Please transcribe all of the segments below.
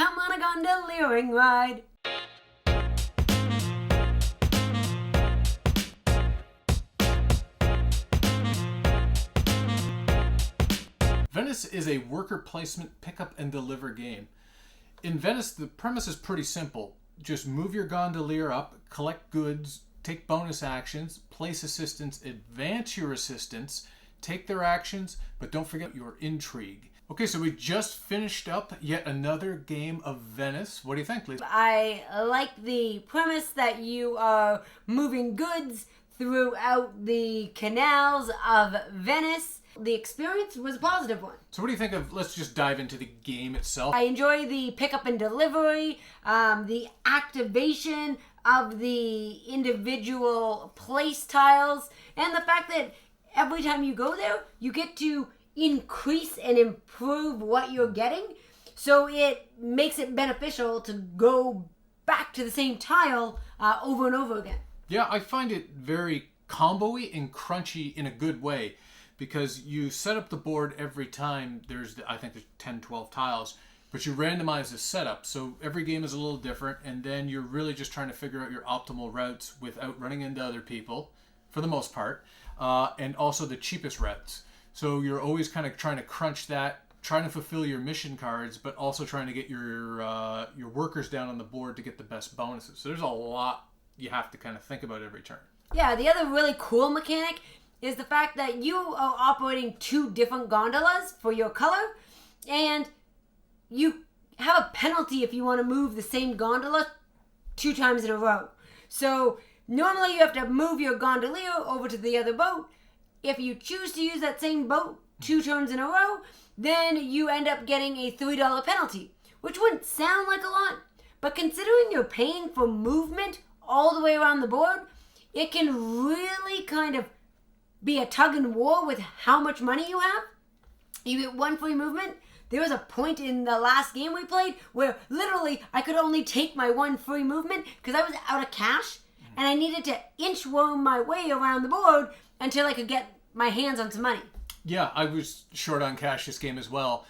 come on a gondoliering ride. Venice is a worker placement pick up and deliver game. In Venice, the premise is pretty simple. Just move your gondolier up, collect goods, take bonus actions, place assistants, advance your assistants, take their actions, but don't forget your intrigue. Okay, so we just finished up yet another game of Venice. What do you think, Lisa? I like the premise that you are moving goods throughout the canals of Venice. The experience was a positive one. So what do you think of, let's just dive into the game itself. I enjoy the pickup and delivery, the activation of the individual place tiles, and the fact that every time you go there, you get to increase and improve what you're getting. So it makes it beneficial to go back to the same tile over and over again. Yeah, I find it very combo-y and crunchy in a good way, because you set up the board every time. I think there's 10, 12 tiles, but you randomize the setup. So every game is a little different, and then you're really just trying to figure out your optimal routes without running into other people, for the most part, and also the cheapest routes. So you're always kind of trying to crunch that, trying to fulfill your mission cards, but also trying to get your workers down on the board to get the best bonuses. So there's a lot you have to kind of think about every turn. Yeah, the other really cool mechanic is the fact that you are operating 2 different gondolas for your color, and you have a penalty if you want to move the same gondola 2 times in a row. So normally you have to move your gondolier over to the other boat. If you choose to use that same boat 2 turns in a row, then you end up getting a $3 penalty, which wouldn't sound like a lot, but considering you're paying for movement all the way around the board, it can really kind of be a tug and war with how much money you have. You get 1 free movement. There was a point in the last game we played where literally I could only take my 1 free movement because I was out of cash, and I needed to inchworm my way around the board until I could get my hands on some money. Yeah, I was short on cash this game as well.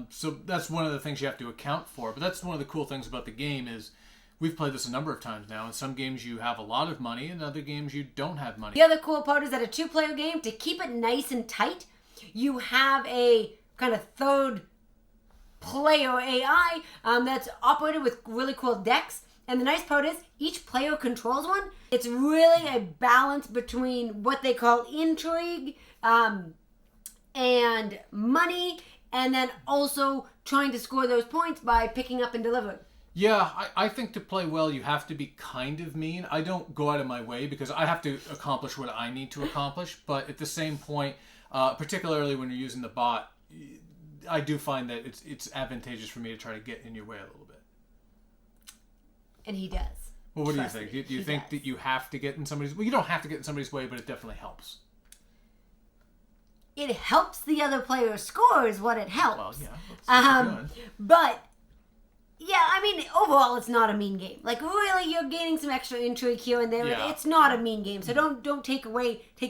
So that's one of the things you have to account for. But that's one of the cool things about the game is we've played this a number of times now. In some games you have a lot of money, in other games you don't have money. The other cool part is that a 2-player game, to keep it nice and tight, you have a kind of third player AI that's operated with really cool decks. And the nice part is each player controls one. It's really a balance between what they call intrigue and money, and then also trying to score those points by picking up and delivering. Yeah, I think to play well, you have to be kind of mean. I don't go out of my way because I have to accomplish what I need to accomplish. But at the same point, particularly when you're using the bot, I do find that it's advantageous for me to try to get in your way a little bit. And he does. Well, what do you think? Do you think that you have to get in somebody's... Well, you don't have to get in somebody's way, but it definitely helps. It helps the other player score is what it helps. Well, yeah. But... yeah, I mean, overall, it's not a mean game. Like, really, you're gaining some extra intrigue here and there. Yeah. It's not a mean game, so don't take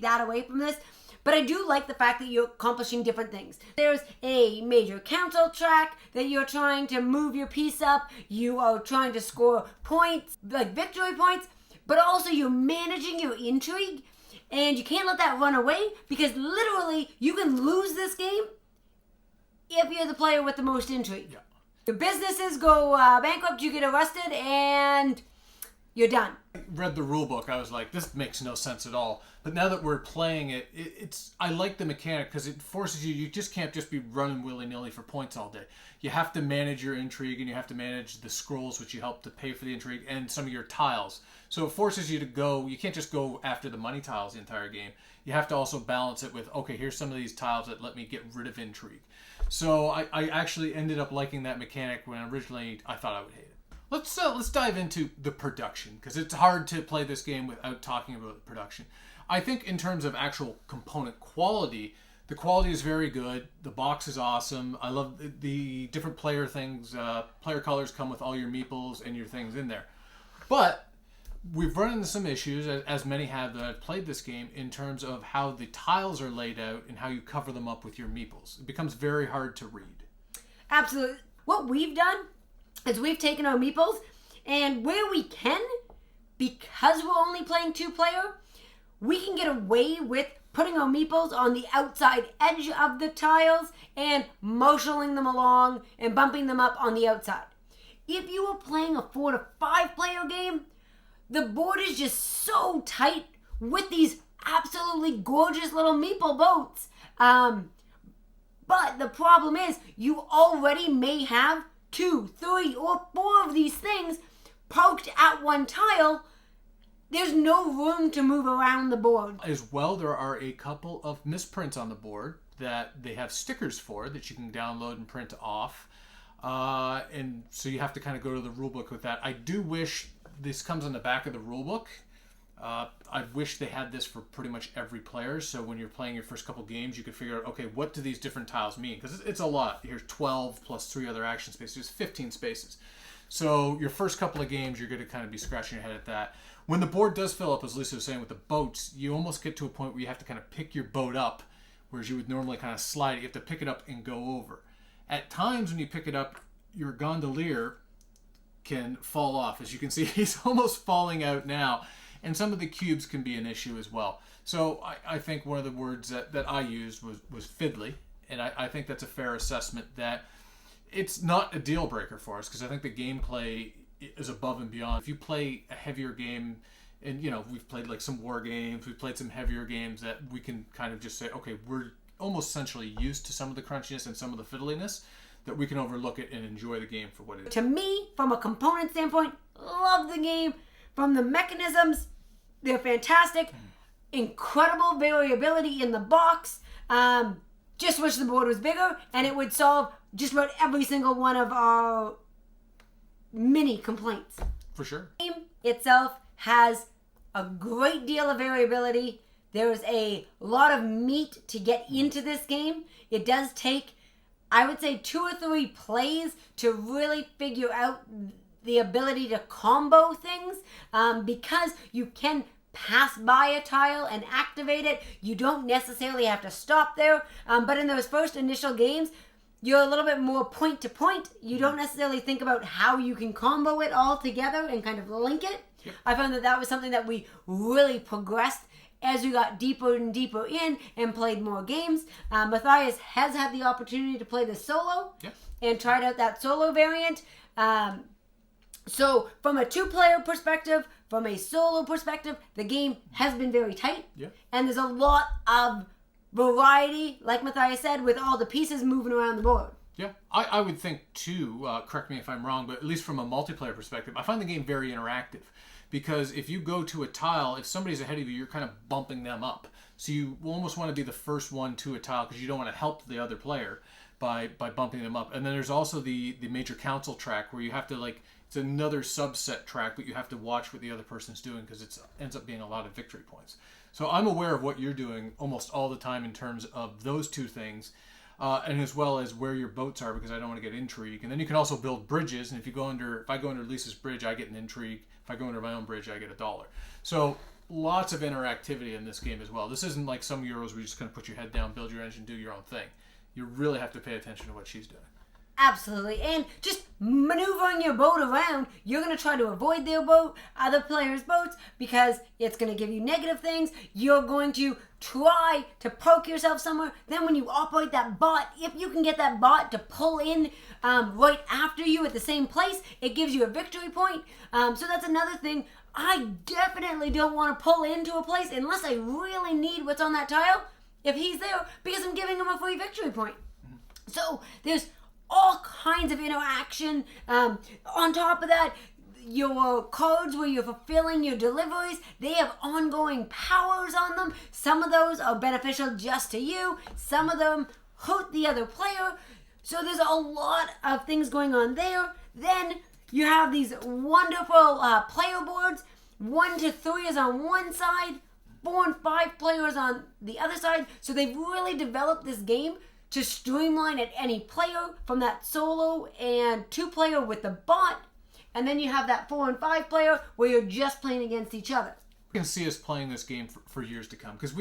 that away from this. But I do like the fact that you're accomplishing different things. There's a major council track that you're trying to move your piece up. You are trying to score points, like victory points, but also you're managing your intrigue. And you can't let that run away because literally you can lose this game if you're the player with the most intrigue. Yeah. Your businesses go bankrupt, you get arrested, and you're done. I read the rule book. I was like, this makes no sense at all. But now that we're playing it, I like the mechanic because it forces you just can't just be running willy-nilly for points all day. You have to manage your intrigue, and you have to manage the scrolls, which you help to pay for the intrigue, and some of your tiles. So it forces you to go, you can't just go after the money tiles the entire game. You have to also balance it with, okay, here's some of these tiles that let me get rid of intrigue. So I actually ended up liking that mechanic when originally I thought I would hate it. Let's dive into the production, because it's hard to play this game without talking about the production. I think in terms of actual component quality, the quality is very good. The box is awesome. I love the different player things. Player colors come with all your meeples and your things in there. But we've run into some issues, as many have that have played this game, in terms of how the tiles are laid out and how you cover them up with your meeples. It becomes very hard to read. Absolutely. What we've done is we've taken our meeples, and where we can, because we're only playing 2-player, we can get away with putting our meeples on the outside edge of the tiles and marshalling them along and bumping them up on the outside. If you were playing a 4 to 5-player game, the board is just so tight with these absolutely gorgeous little meeple boats. But the problem is you already may have 2, 3, or 4 of these things parked at one tile. There's no room to move around the board. As well, there are a couple of misprints on the board that they have stickers for that you can download and print off. And so you have to kind of go to the rulebook with that. I do wish this comes on the back of the rulebook. I wish they had this for pretty much every player. So when you're playing your first couple games, you could figure out, okay, what do these different tiles mean? Because it's a lot. Here's 12 plus 3 other action spaces. There's 15 spaces. So your first couple of games, you're going to kind of be scratching your head at that. When the board does fill up, as Lisa was saying, with the boats, you almost get to a point where you have to kind of pick your boat up, whereas you would normally kind of slide it. You have to pick it up and go over. At times when you pick it up, your gondolier can fall off. As you can see, he's almost falling out now. And some of the cubes can be an issue as well. So I think one of the words that I used was fiddly. And I think that's a fair assessment that it's not a deal breaker for us, because I think the gameplay is above and beyond. If you play a heavier game, and we've played like some war games, we've played some heavier games that we can kind of just say, okay, we're almost essentially used to some of the crunchiness and some of the fiddliness, that we can overlook it and enjoy the game for what it is. To me, from a component standpoint, love the game. From the mechanisms, they're fantastic. Incredible variability in the box. Just wish the board was bigger, and it would solve just about every single one of our mini complaints. For sure. The game itself has a great deal of variability. There's a lot of meat to get into this game. It does take, I would say, 2 or 3 plays to really figure out the ability to combo things, because you can pass by a tile and activate it. You don't necessarily have to stop there, but in those first initial games, you're a little bit more point to point. You don't necessarily think about how you can combo it all together and kind of link it. Yep. I found that was something that we really progressed as we got deeper and deeper in and played more games. Matthias has had the opportunity to play the solo, Yep. and tried out that solo variant. So from a 2-player perspective, from a solo perspective, the game has been very tight. Yep. And there's a lot of variety, like Matthias said, with all the pieces moving around the board. Yeah, I would think too, correct me if I'm wrong, but at least from a multiplayer perspective, I find the game very interactive. Because if you go to a tile, if somebody's ahead of you, you're kind of bumping them up. So you almost want to be the first one to a tile, because you don't want to help the other player by bumping them up. And then there's also the major council track, where you have to, it's another subset track, but you have to watch what the other person's doing, because it ends up being a lot of victory points. So I'm aware of what you're doing almost all the time in terms of those 2 things, and as well as where your boats are, because I don't want to get intrigue. And then you can also build bridges, and if I go under Lisa's bridge, I get an intrigue. If I go under my own bridge, I get $1. So lots of interactivity in this game as well. This isn't like some Euros where you're just going to put your head down, build your engine, do your own thing. You really have to pay attention to what she's doing. Absolutely. And just maneuvering your boat around, you're going to try to avoid their boat, other players' boats, because it's going to give you negative things. You're going to try to poke yourself somewhere. Then when you operate that bot, if you can get that bot to pull in right after you at the same place, it gives you a victory point. So that's another thing. I definitely don't want to pull into a place unless I really need what's on that tile, if he's there, because I'm giving him a free victory point. So there's all kinds of interaction. On top of that, your cards where you're fulfilling your deliveries, they have ongoing powers on them. Some of those are beneficial just to you. Some of them hurt the other player. So there's a lot of things going on there. Then you have these wonderful player boards. 1 to 3 is on one side, 4 and 5 players on the other side. So they've really developed this game to streamline at any player, from that solo and 2-player with the bot, and then you have that 4 and 5 player where you're just playing against each other. You can see us playing this game for years to come, because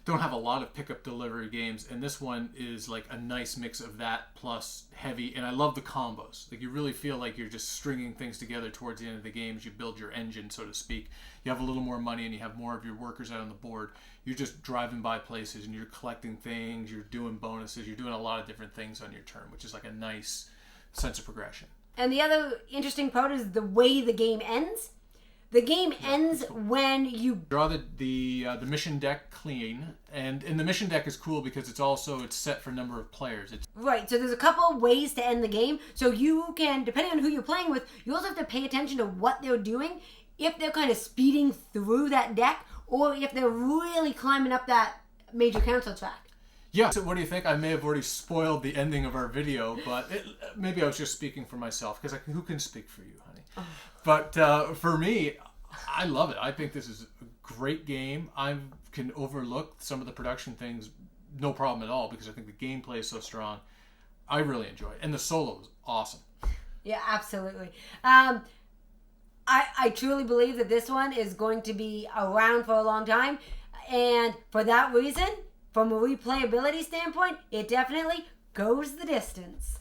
don't have a lot of pickup delivery games, and this one is like a nice mix of that plus heavy. And I love the combos. Like, you really feel like you're just stringing things together towards the end of the game as you build your engine, so to speak. You have a little more money and you have more of your workers out on the board. You're just driving by places and you're collecting things, you're doing bonuses, you're doing a lot of different things on your turn, which is like a nice sense of progression. And the other interesting part is the way the game ends. The game ends when you draw the mission deck clean, and the mission deck is cool because it's set for number of players. Right, so there's a couple of ways to end the game. So you can, depending on who you're playing with, you also have to pay attention to what they're doing. If they're kind of speeding through that deck, or if they're really climbing up that major council track. Yeah. So what do you think? I may have already spoiled the ending of our video, but maybe I was just speaking for myself, because who can speak for you, honey? Oh. But for me, I love it. I think this is a great game. I can overlook some of the production things, no problem at all, because I think the gameplay is so strong. I really enjoy it. And the solo is awesome. Yeah, absolutely. I truly believe that this one is going to be around for a long time. And for that reason, from a replayability standpoint, it definitely goes the distance.